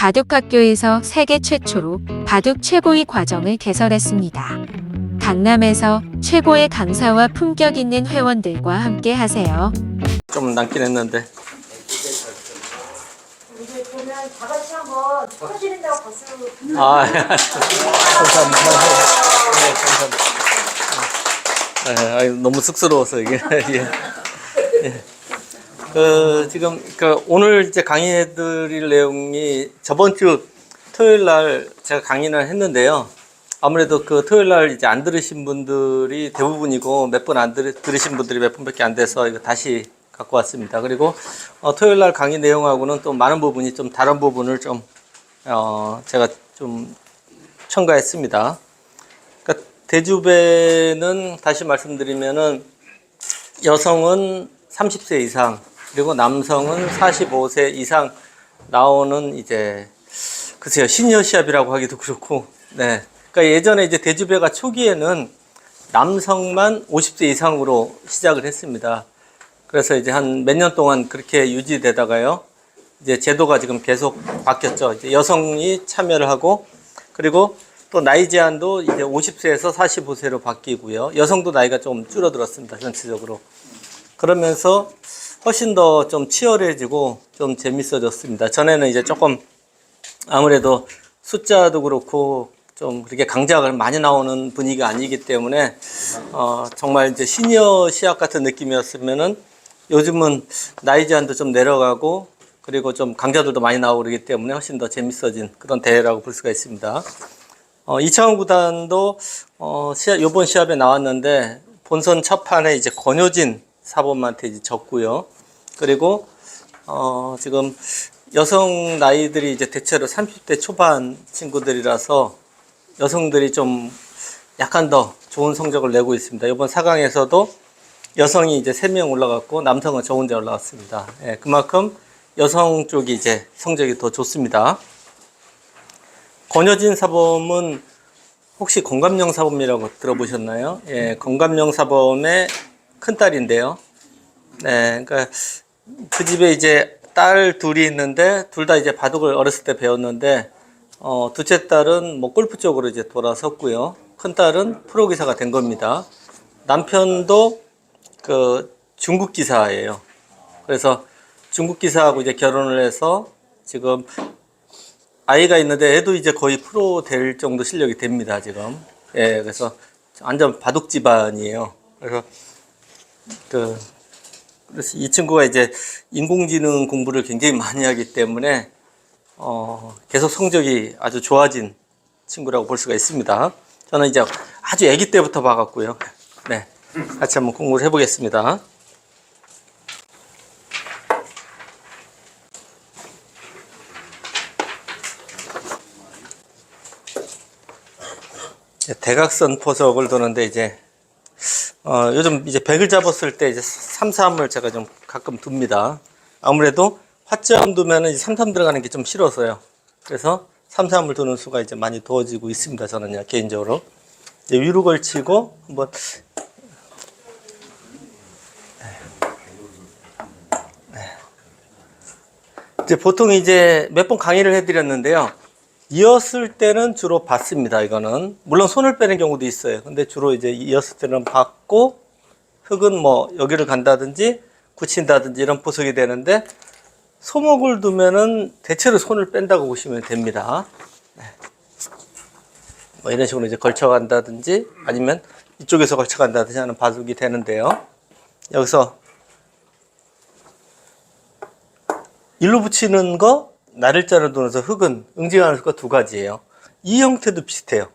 바둑학교에서 세계 최초로 바둑 최고위 과정을 개설했습니다. 강남에서 최고의 강사와 품격 있는 회원들과 함께 하세요. 좀 남긴 했는데. 이제 보면 다 같이 한번 축하드린다고 박수. 아, 감사합니다. 네, 감사합니다. 네, 아유, 너무 쑥스러워서 이게. 예. 예. 지금 오늘 이제 강의해드릴 내용이 저번 주 토요일 날 제가 강의를 했는데요. 아무래도 그 토요일 날 이제 안 들으신 분들이 대부분이고 몇 번 안 들으신 분들이 몇 분밖에 안 돼서 이거 다시 갖고 왔습니다. 그리고 토요일 날 강의 내용하고는 또 많은 부분이 좀 다른 부분을 좀 제가 좀 첨가했습니다. 그러니까 대주배는 다시 말씀드리면은 여성은 30세 이상 그리고 남성은 45세 이상 나오는 이제 글쎄요 시니어 시합이라고 하기도 그렇고 네. 그러니까 예전에 이제 대주배가 초기에는 남성만 50세 이상으로 시작을 했습니다. 그래서 이제 한 몇 년 동안 그렇게 유지되다가요. 이제 제도가 지금 계속 바뀌었죠. 이제 여성이 참여를 하고 그리고 또 나이 제한도 이제 50세에서 45세로 바뀌고요. 여성도 나이가 좀 줄어들었습니다. 전체적으로. 그러면서 훨씬 더 좀 치열해지고 좀 재밌어졌습니다. 전에는 이제 조금 아무래도 숫자도 그렇고 좀 그렇게 강자가 많이 나오는 분위기가 아니기 때문에 정말 이제 시니어 시합 같은 느낌이었으면은 요즘은 나이 제한도 좀 내려가고 그리고 좀 강자들도 많이 나오고 그러기 때문에 훨씬 더 재밌어진 그런 대회라고 볼 수가 있습니다. 이창훈 구단도 요번 시합에 나왔는데 본선 첫 판에 이제 권효진 사범한테 이제 졌고요. 그리고 지금 여성 나이들이 이제 대체로 30대 초반 친구들이라서 여성들이 좀 약간 더 좋은 성적을 내고 있습니다. 이번 4강에서도 여성이 이제 3명 올라갔고 남성은 저 혼자 올라갔습니다. 예, 그만큼 여성 쪽이 이제 성적이 더 좋습니다. 권효진 사범은 혹시 건감령 사범이라고 들어보셨나요? 예, 건감령 사범의 큰딸인데요. 네, 그러니까 그 집에 이제 딸 둘이 있는데 둘 다 이제 바둑을 어렸을 때 배웠는데 둘째 딸은 뭐 골프 쪽으로 이제 돌아섰고요. 큰 딸은 프로 기사가 된 겁니다. 남편도 그 중국 기사예요. 그래서 중국 기사하고 이제 결혼을 해서 지금 아이가 있는데 애도 이제 거의 프로 될 정도 실력이 됩니다, 지금. 예, 그래서 완전 바둑 집안이에요. 그래서 그래서 이 친구가 이제 인공지능 공부를 굉장히 많이 하기 때문에 계속 성적이 아주 좋아진 친구라고 볼 수가 있습니다. 저는 이제 아주 아기 때부터 봐갖고요. 네, 같이 한번 공부를 해보겠습니다. 대각선 포석을 두는데 이제 요즘 이제 100을 잡았을 때 이제 3-3을 제가 좀 가끔 둡니다. 아무래도 화점 두면은 이제 3-3 들어가는 게 좀 싫어서요. 그래서 3-3을 두는 수가 이제 많이 두어지고 있습니다. 저는요, 개인적으로. 이제 위로 걸치고 한번 이제 보통 이제 몇 번 강의를 해드렸는데요. 이었을 때는 주로 받습니다. 이거는 물론 손을 빼는 경우도 있어요. 근데 주로 이제 이었을 때는 받고 흙은 뭐 여기를 간다든지 굳힌다든지 이런 포석이 되는데 소목을 두면은 대체로 손을 뺀다고 보시면 됩니다. 네. 뭐 이런 식으로 이제 걸쳐간다든지 아니면 이쪽에서 걸쳐간다든지 하는 바둑이 되는데요. 여기서 일로 붙이는 거 나를자를 두면서 흙은 응징하는 수가 두 가지예요. 이 형태도 비슷해요.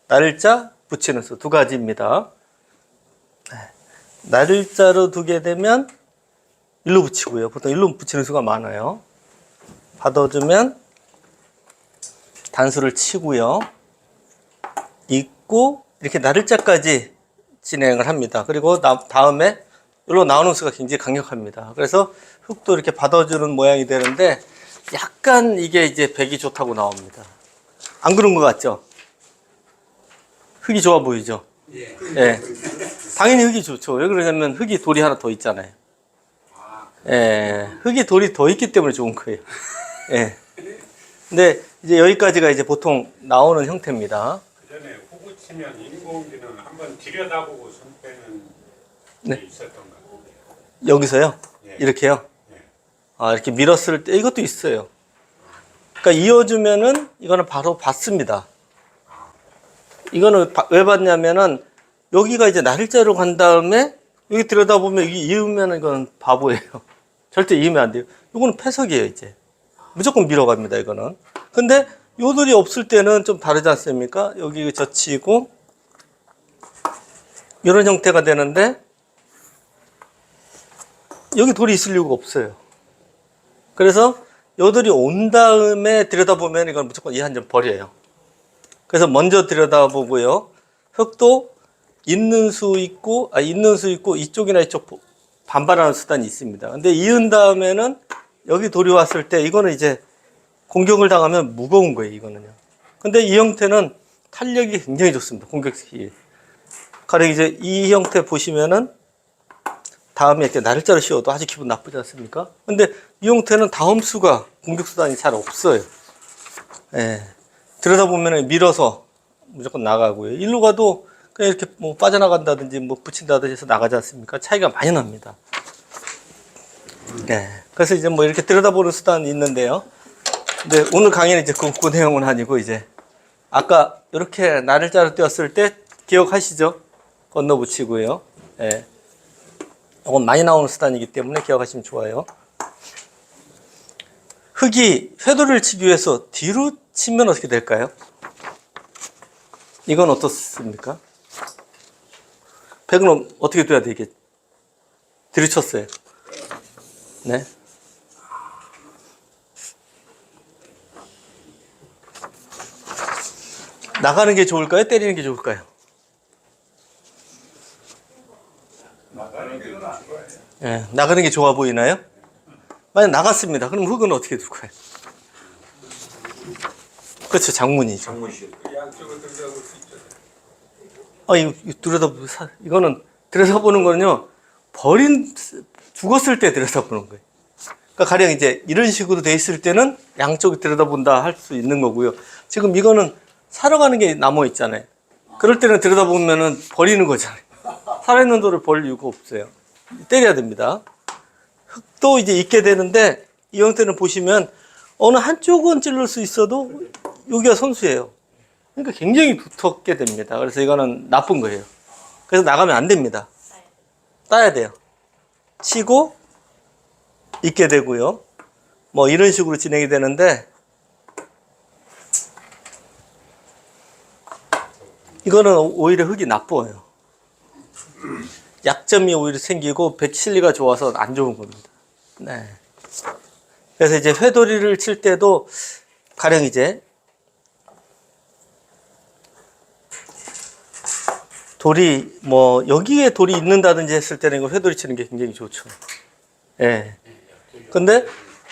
나를자 붙이는 수 두 가지입니다. 나를자로 두게 되면 일로 붙이고요. 보통 일로 붙이는 수가 많아요. 받아주면 단수를 치고요. 잇고 이렇게 나를자까지 진행을 합니다. 그리고 다음에 일로 나오는 수가 굉장히 강력합니다. 그래서 흙도 이렇게 받아주는 모양이 되는데 약간 이게 이제 백이 좋다고 나옵니다. 안 그런 것 같죠? 흙이 좋아 보이죠? 예. 당연히 흙이 좋죠. 왜 그러냐면 흙이 돌이 하나 더 있잖아요. 예. 흙이 돌이 더 있기 때문에 좋은 거예요. 예. 근데 이제 여기까지가 이제 보통 나오는 형태입니다. 그 전에 후구 치면 인공비는 한번 들여다보고 손 빼는 네. 게 있었던 것 같아요. 여기서요? 예. 이렇게요? 예. 아, 이렇게 밀었을 때 이것도 있어요. 그러니까 이어주면은 이거는 바로 받습니다. 이거는 왜 받냐면은 여기가 이제 날짜로 간 다음에 여기 들여다보면 여기 이으면 이건 바보예요. 절대 이으면 안 돼요. 이거는 패석이에요, 이제. 무조건 밀어갑니다, 이거는. 근데 요들이 없을 때는 좀 다르지 않습니까? 여기 젖히고 이런 형태가 되는데 여기 돌이 있을 이유가 없어요. 그래서 요들이 온 다음에 들여다보면 이건 무조건 이 한 점 버려요. 그래서 먼저 들여다보고요. 흙도 있는 수 있고 이쪽이나 이쪽 반발하는 수단이 있습니다. 근데 이은 다음에는 여기 돌이 왔을 때 이거는 이제 공격을 당하면 무거운 거예요, 이거는요. 근데 이 형태는 탄력이 굉장히 좋습니다. 공격이. 가령 이제 이 형태 보시면은 다음에 이렇게 날짜를 씌워도 아주 기분 나쁘지 않습니까? 근데 이 형태는 다음 수가 공격 수단이 잘 없어요. 예. 들여다보면 밀어서 무조건 나가고요. 일로 가도 그냥 이렇게 뭐 빠져나간다든지 뭐 붙인다든지 해서 나가지 않습니까? 차이가 많이 납니다. 네. 그래서 이제 뭐 이렇게 들여다보는 수단이 있는데요. 근데 오늘 강의는 이제 그 내용은 아니고 이제 아까 이렇게 날짜를 띄웠을 때 기억하시죠? 건너 붙이고요. 예. 이건 많이 나오는 수단이기 때문에 기억하시면 좋아요. 흙이 회도를 치기 위해서 뒤로 치면 어떻게 될까요? 이건 어떻습니까? 백은 어떻게 둬야 돼, 이게? 뒤로 쳤어요. 네. 나가는 게 좋을까요? 때리는 게 좋을까요? 나가는 게 좋아요. 예, 나가는 게 좋아 보이나요? 만약 나갔습니다. 그럼 흙은 어떻게 둘 거예요? 그렇죠, 장문이죠. 양쪽을 들여다볼 수 있잖아요. 이거는 들여다보는 거는요, 죽었을 때 들여다보는 거예요. 그러니까 가령 이제 이런 식으로 돼 있을 때는 양쪽이 들여다본다 할 수 있는 거고요. 지금 이거는 살아가는 게 남아 있잖아요. 그럴 때는 들여다보면은 버리는 거잖아요. 살아있는 돌을 버릴 이유가 없어요. 때려야 됩니다. 흙도 이제 있게 되는데 이 형태는 보시면 어느 한쪽은 찔릴 수 있어도 여기가 선수예요. 그러니까 굉장히 두텁게 됩니다. 그래서 이거는 나쁜 거예요. 그래서 나가면 안 됩니다. 따야 돼요. 치고 있게 되고요. 뭐 이런 식으로 진행이 되는데 이거는 오히려 흙이 나빠요. 약점이 오히려 생기고 백실리가 좋아서 안 좋은 겁니다. 네. 그래서 이제 회돌이를 칠 때도 가령 이제 돌이 뭐 여기에 돌이 있는다든지 했을 때는 이거 회돌이 치는 게 굉장히 좋죠. 예. 근데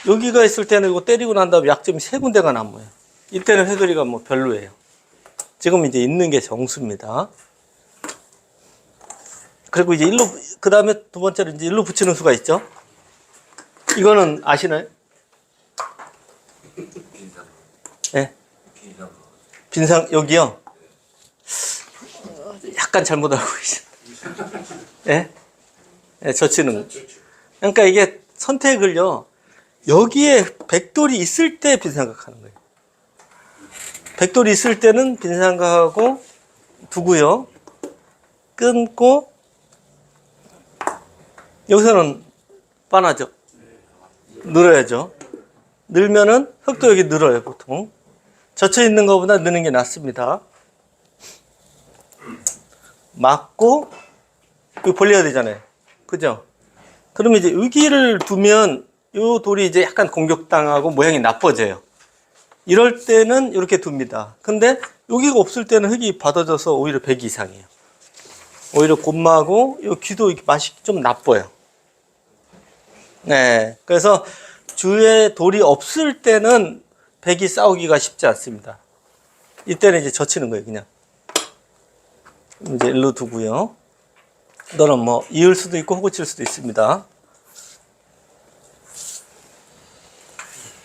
여기가 있을 때는 이거 때리고 난 다음에 약점이 세 군데가 남아요. 이때는 회돌이가 뭐 별로예요. 지금 이제 있는 게 정수입니다. 그리고 이제 일로, 그 다음에 두 번째로 이제 일로 붙이는 수가 있죠. 이거는 아시나요? 예. 빈상, 여기요. 약간 잘못 알고 계시네. 예? 예, 젖히는. 그러니까 이게 선택을요, 여기에 백돌이 있을 때 빈삼각 하는 거예요. 백돌이 있을 때는 빈삼각하고 두고요. 끊고, 여기서는 빤하죠. 늘어야죠. 늘면은 흙도 여기 늘어요, 보통. 젖혀 있는 것보다 느는 게 낫습니다. 막고, 여기 벌려야 되잖아요. 그죠? 그러면 이제 여기를 두면 이 돌이 이제 약간 공격당하고 모양이 나빠져요. 이럴 때는 이렇게 둡니다. 근데 여기가 없을 때는 흙이 받아져서 오히려 100 이상이에요. 오히려 곤마고 이 귀도 이렇게 맛이 좀 나빠요. 네. 그래서 주위에 돌이 없을 때는 100이 싸우기가 쉽지 않습니다. 이때는 이제 젖히는 거예요, 그냥. 이제 일로 두고요. 너는 뭐 이을 수도 있고 호구칠 수도 있습니다.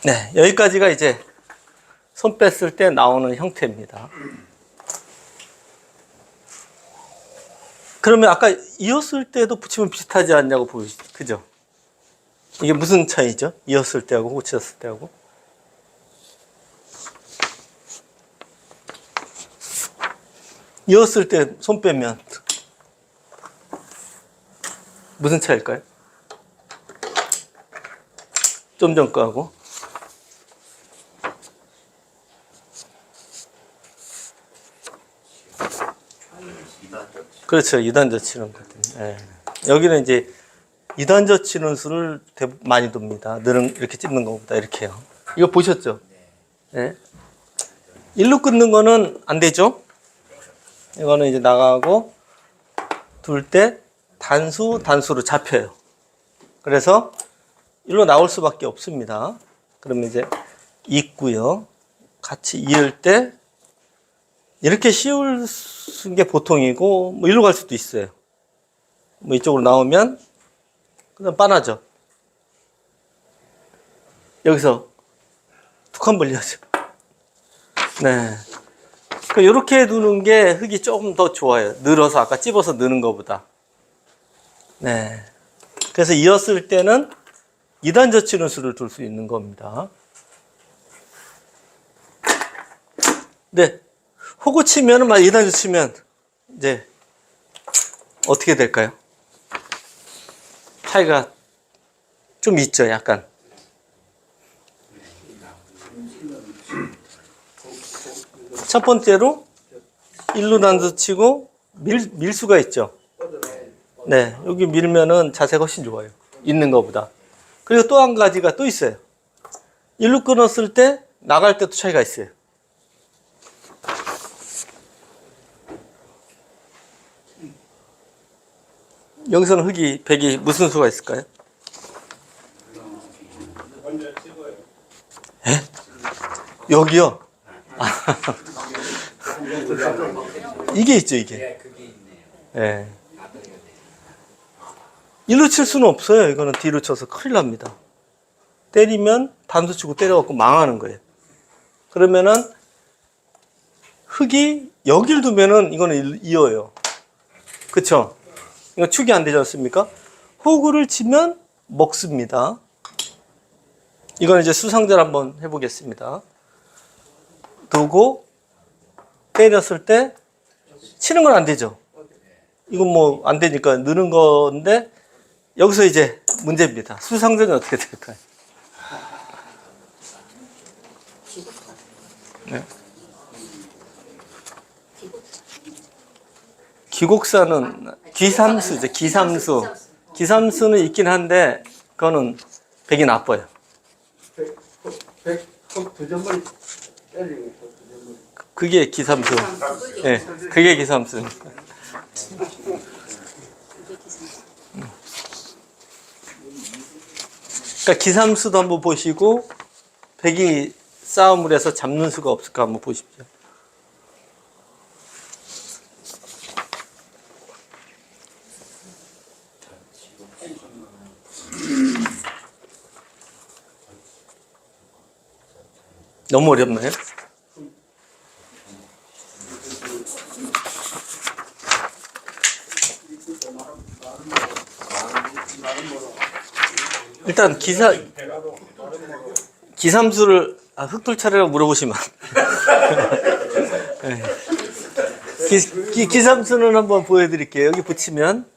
네, 여기까지가 이제 손 뺐을 때 나오는 형태입니다. 그러면 아까 이었을 때도 붙이면 비슷하지 않냐고 보이시죠? 그죠? 이게 무슨 차이죠? 이었을 때하고 붙였을 때하고. 이었을 때 손 빼면 무슨 차일까요? 좀 전 거하고. 그렇죠. 2단저 치는 거거든요. 예. 여기는 이제 2단저 치는 수를 많이 둡니다. 늘은 이렇게 찝는 것보다 이렇게요. 이거 보셨죠? 예. 일로 끊는 거는 안 되죠? 이거는 이제 나가고 둘 때 단수로 잡혀요. 그래서 일로 나올 수밖에 없습니다. 그러면 이제 있고요. 같이 이을 때 이렇게 씌울 게 보통이고 뭐 일로 갈 수도 있어요. 뭐 이쪽으로 나오면 그냥 빤하죠. 여기서 툭 한 번 벌려야죠. 네. 이렇게 두는 게 흙이 조금 더 좋아요. 늘어서 아까 찝어서 느는 것보다. 네. 그래서 이었을 때는 2단 젖히는 수를 둘 수 있는 겁니다. 네. 호구 치면은 막 2단 젖히면 이제 어떻게 될까요? 차이가 좀 있죠, 약간. 첫 번째로 일로 단수 치고 밀 수가 있죠. 네, 여기 밀면은 자세가 훨씬 좋아요. 있는 것보다. 그리고 또 한 가지가 또 있어요. 일로 끊었을 때 나갈 때도 차이가 있어요. 여기서는 흙이, 백이 무슨 수가 있을까요? 먼저 찍어요. 에? 여기요? 이게 있죠, 이게. 예. 일로 칠 수는 없어요. 이거는 뒤로 쳐서 큰일 납니다. 때리면 단수 치고 때려갖고 망하는 거예요. 그러면은 흙이 여길 두면은 이거는 이어요. 그쵸? 이거 축이 안 되지 않습니까? 호구를 치면 먹습니다. 이건 이제 수상전 한번 해보겠습니다. 두고 때렸을 때 치는 건 안 되죠. 이건 뭐 안 되니까 느는 건데 여기서 이제 문제입니다. 수상전이 어떻게 될까요? 네. 기곡사는 기삼수죠. 기삼수. 기삼수는 있긴 한데 그거는 백이 나빠요. 두 점을 때리고 그게 기삼수. 예, 네, 그게 기삼수입니다. 그러니까 기삼수도 한번 보시고 백이 싸움을 해서 잡는 수가 없을까 한번 보십시오. 너무 어렵나요? 일단 기삼수를 흙돌 차례라고 물어보시면 네. 기삼수는 한번 보여드릴게요. 여기 붙이면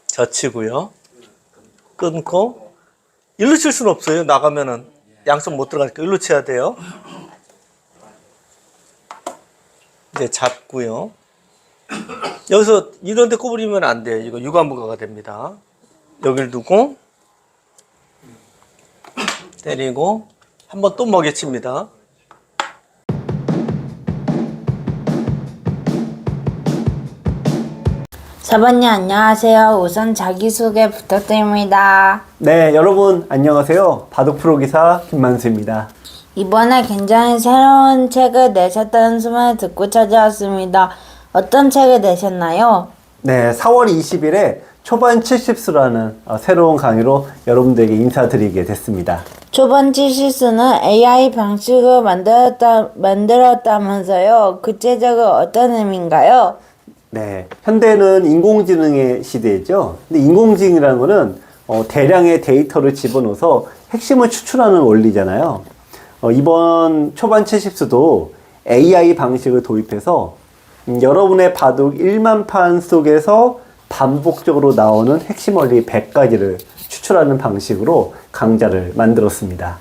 젖히고요. 끊고 일로 칠 수는 없어요. 나가면은 양손 못 들어가니까 일로 쳐야 돼요. 이제 잡고요. 여기서 이런 데 구부리면 안 돼요. 이거 유관부가가 됩니다. 여기를 두고 때리고 한번 또 먹여칩니다. 사반님 안녕하세요. 우선 자기소개 부탁드립니다. 네, 여러분 안녕하세요. 바둑 프로 기사 김만수입니다. 이번에 굉장히 새로운 책을 내셨다는 소문을 듣고 찾아왔습니다. 어떤 책을 내셨나요? 네, 4월 20일에 초반 70수라는 새로운 강의로 여러분들에게 인사드리게 됐습니다. 초반 실수는 AI 방식을 만들었다면서요. 구체적으로 어떤 의미인가요? 네, 현대는 인공지능의 시대죠. 근데 인공지능이라는 거는 대량의 데이터를 집어넣어서 핵심을 추출하는 원리잖아요. 이번 초반 70수도 AI 방식을 도입해서 여러분의 바둑 1만 판 속에서 반복적으로 나오는 핵심 원리 100가지를 추출하는 방식으로 강좌를 만들었습니다.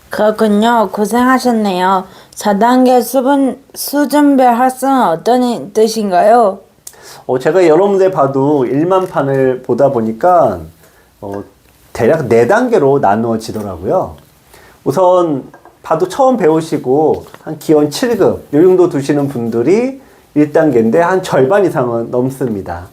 그렇군요. 고생하셨네요. 4단계 수준별 학습은 어떤 뜻인가요? 제가 여러분들 바둑 1만 판을 보다 보니까 대략 4단계로 나누어지더라고요. 우선 바둑 처음 배우시고 한 기원 7급 요 정도 두시는 분들이 1단계인데 한 절반 이상은 넘습니다.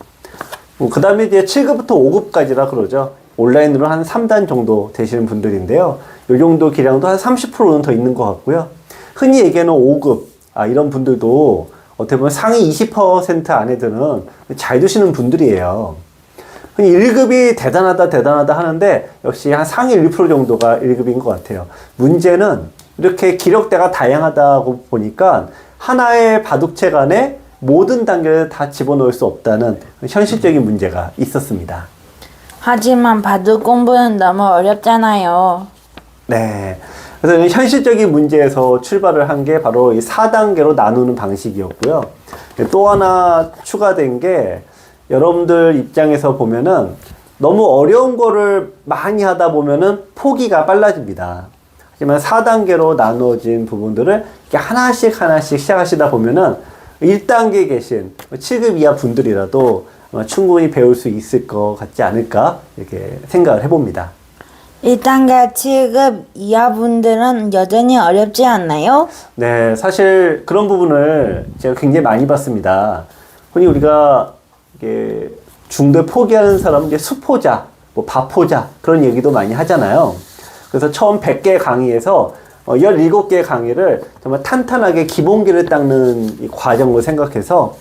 그 다음에 이제 7급부터 5급까지라 그러죠. 온라인으로 한 3단 정도 되시는 분들인데요. 요 정도 기량도 한 30%는 더 있는 것 같고요. 흔히 얘기하는 5급, 이런 분들도 어떻게 보면 상위 20% 안에 드는 잘 두시는 분들이에요. 흔히 1급이 대단하다 하는데 역시 한 상위 1% 정도가 1급인 것 같아요. 문제는 이렇게 기력대가 다양하다고 보니까 하나의 바둑책 안에 모든 단계를 다 집어넣을 수 없다는 현실적인 문제가 있었습니다. 하지만 바둑 공부는 너무 어렵잖아요. 네. 그래서 현실적인 문제에서 출발을 한 게 바로 이 4단계로 나누는 방식이었고요. 또 하나 추가된 게 여러분들 입장에서 보면은 너무 어려운 거를 많이 하다 보면은 포기가 빨라집니다. 하지만 4단계로 나누어진 부분들을 이렇게 하나씩 시작하시다 보면은 1단계에 계신 7급 이하 분들이라도 충분히 배울 수 있을 것 같지 않을까 이렇게 생각을 해봅니다. 1단계 7급 이하 분들은 여전히 어렵지 않나요? 네, 사실 그런 부분을 제가 굉장히 많이 봤습니다. 흔히 우리가 이게 중도 포기하는 사람은 이제 수포자, 바포자 그런 얘기도 많이 하잖아요. 그래서 처음 100개 강의에서 17개 강의를 정말 탄탄하게 기본기를 닦는 이 과정을 생각해서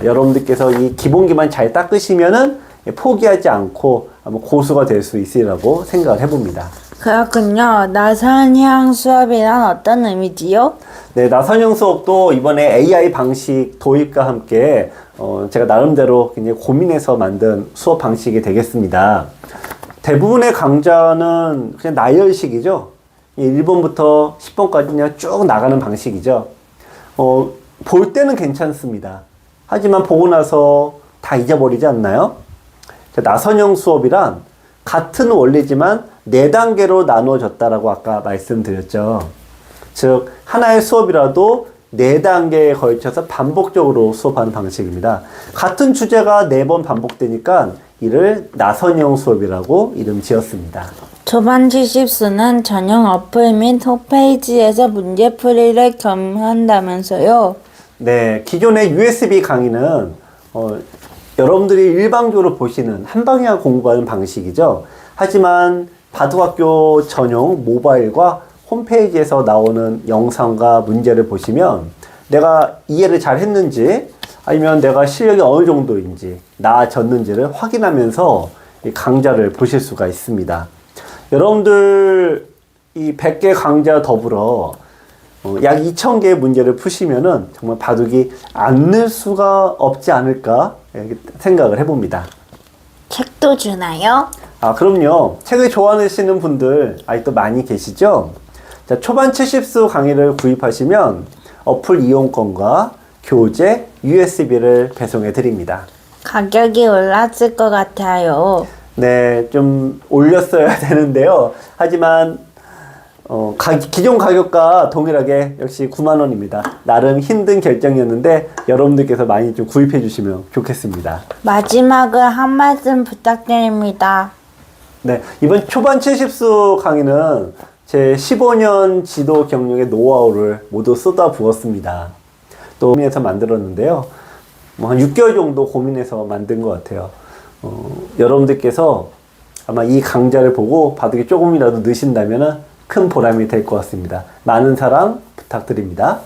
여러분들께서 이 기본기만 잘 닦으시면은 포기하지 않고 고수가 될 수 있으리라고 생각을 해봅니다. 그렇군요. 나선형 수업이란 어떤 의미지요? 네, 나선형 수업도 이번에 AI 방식 도입과 함께 제가 나름대로 굉장히 고민해서 만든 수업 방식이 되겠습니다. 대부분의 강좌는 그냥 나열식이죠. 1번부터 10번까지 그냥 쭉 나가는 방식이죠. 볼 때는 괜찮습니다. 하지만 보고 나서 다 잊어버리지 않나요? 나선형 수업이란 같은 원리지만 4단계로 나누어졌다라고 아까 말씀드렸죠. 즉 하나의 수업이라도 4단계에 걸쳐서 반복적으로 수업하는 방식입니다. 같은 주제가 4번 반복되니까 이를 나선형 수업이라고 이름 지었습니다. 초반 70수는 전용 어플 및 홈페이지에서 문제풀이를 겸한다면서요? 네, 기존의 USB 강의는 여러분들이 일방적으로 보시는 한방향 공부하는 방식이죠. 하지만 바둑학교 전용 모바일과 홈페이지에서 나오는 영상과 문제를 보시면 내가 이해를 잘 했는지 아니면 내가 실력이 어느 정도인지 나아졌는지를 확인하면서 이 강좌를 보실 수가 있습니다. 여러분들 이 100개 강좌 더불어 약 2000개의 문제를 푸시면은 정말 바둑이 안 늘 수가 없지 않을까 생각을 해봅니다. 책도 주나요? 그럼요. 책을 좋아하시는 분들 아직도 많이 계시죠? 자, 초반 70수 강의를 구입하시면 어플 이용권과 교재, USB를 배송해 드립니다. 가격이 올랐을 것 같아요. 네, 좀 올렸어야 되는데요. 하지만 기존 가격과 동일하게 역시 9만 원입니다. 나름 힘든 결정이었는데 여러분들께서 많이 좀 구입해 주시면 좋겠습니다. 마지막으로 한 말씀 부탁드립니다. 네, 이번 초반 70수 강의는 제 15년 지도 경력의 노하우를 모두 쏟아부었습니다. 또 고민해서 만들었는데요. 한 6개월 정도 고민해서 만든 것 같아요. 여러분들께서 아마 이 강좌를 보고 바둑이 조금이라도 느신다면 큰 보람이 될 것 같습니다. 많은 사랑 부탁드립니다.